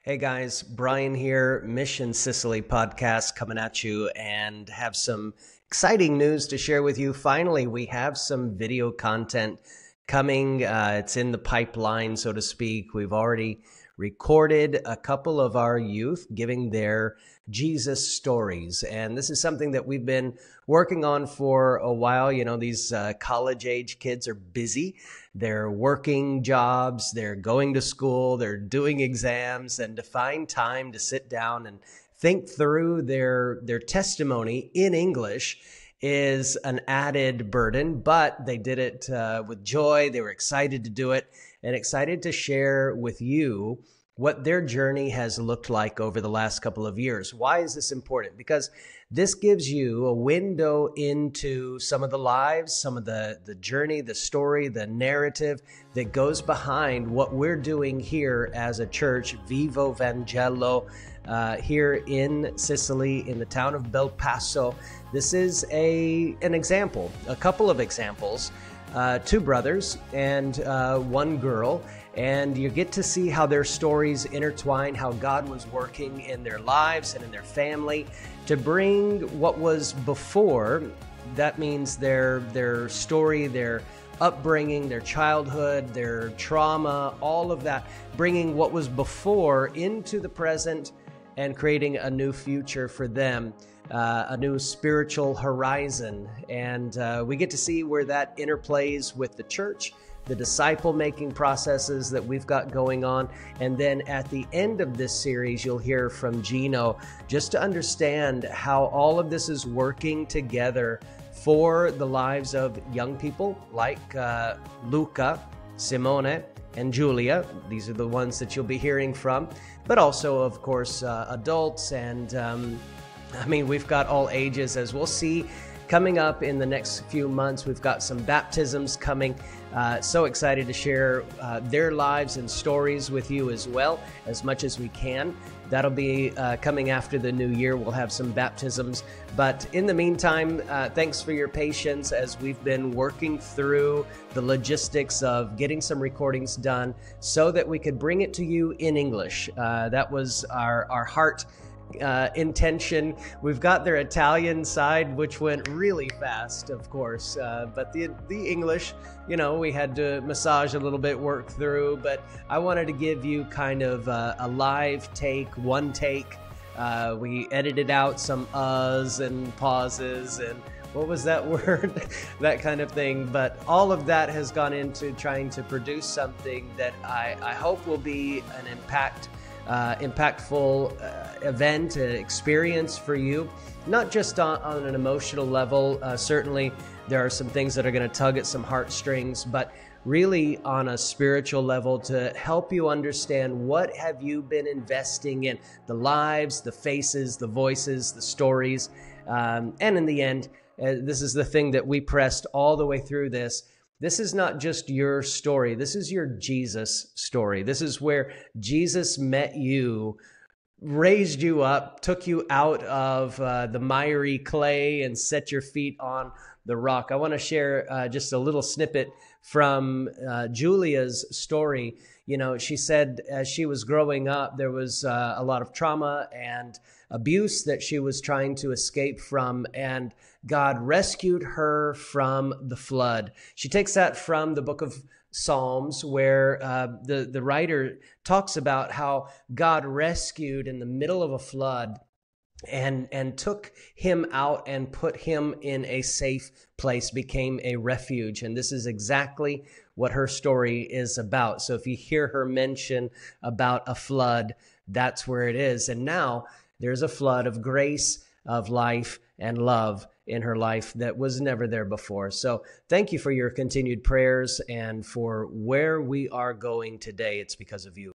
Hey guys, Brian here, Mission Sicily podcast coming at you, and have some exciting news to share with you. Finally, we have some video content coming. It's in the pipeline, so to speak. We've already recorded a couple of our youth giving their Jesus stories. And this is something that we've been working on for a while. You know, these college age kids are busy. They're working jobs, they're going to school, they're doing exams, and to find time to sit down and think through their testimony in English is an added burden, but they did it with joy. They were excited to do it and excited to share with you what their journey has looked like over the last couple of years. Why is this important? Because this gives you a window into some of the lives, some of the journey, the story, the narrative that goes behind what we're doing here as a church, Vivo Vangelo, here in Sicily, in the town of Bel Paso. This is an example, a couple of examples, two brothers and one girl. And you get to see how their stories intertwine, how God was working in their lives and in their family to bring what was before. That means their story, their upbringing, their childhood, their trauma, all of that, bringing what was before into the present and creating a new future for them, a new spiritual horizon. And we get to see where that interplays with the church, the disciple-making processes that we've got going on. And then at the end of this series, you'll hear from Gino just to understand how all of this is working together for the lives of young people like Luca, Simone, and Julia. These are the ones that you'll be hearing from, but also, of course, adults. And we've got all ages, as we'll see coming up in the next few months. We've got some baptisms coming. So excited to share their lives and stories with you as well, as much as we can. That'll be coming after the new year. We'll have some baptisms. But in the meantime, thanks for your patience as we've been working through the logistics of getting some recordings done so that we could bring it to you in English. That was our heart intention. We've got their Italian side, which went really fast, of course, but the English, we had to massage a little bit, work through, but I wanted to give you kind of a live take, one take. We edited out some uhs and pauses and what was that word? That kind of thing. But all of that has gone into trying to produce something that I hope will be an impactful event, experience for you, not just on an emotional level. Certainly there are some things that are going to tug at some heartstrings, but really on a spiritual level to help you understand what have you been investing in, the lives, the faces, the voices, the stories. And in the end, this is the thing that we pressed all the way through this. This is not just your story. This is your Jesus story. This is where Jesus met you, raised you up, took you out of the miry clay and set your feet on the rock. I want to share just a little snippet from Julia's story. She said as she was growing up, there was a lot of trauma and abuse that she was trying to escape from, and God rescued her from the flood. She takes that from the book of Psalms, where the writer talks about how God rescued in the middle of a flood and took him out and put him in a safe place, became a refuge. And this is exactly what her story is about. So if you hear her mention about a flood, that's where it is. And now there's a flood of grace, of life, and love in her life that was never there before. So thank you for your continued prayers and for where we are going today. It's because of you.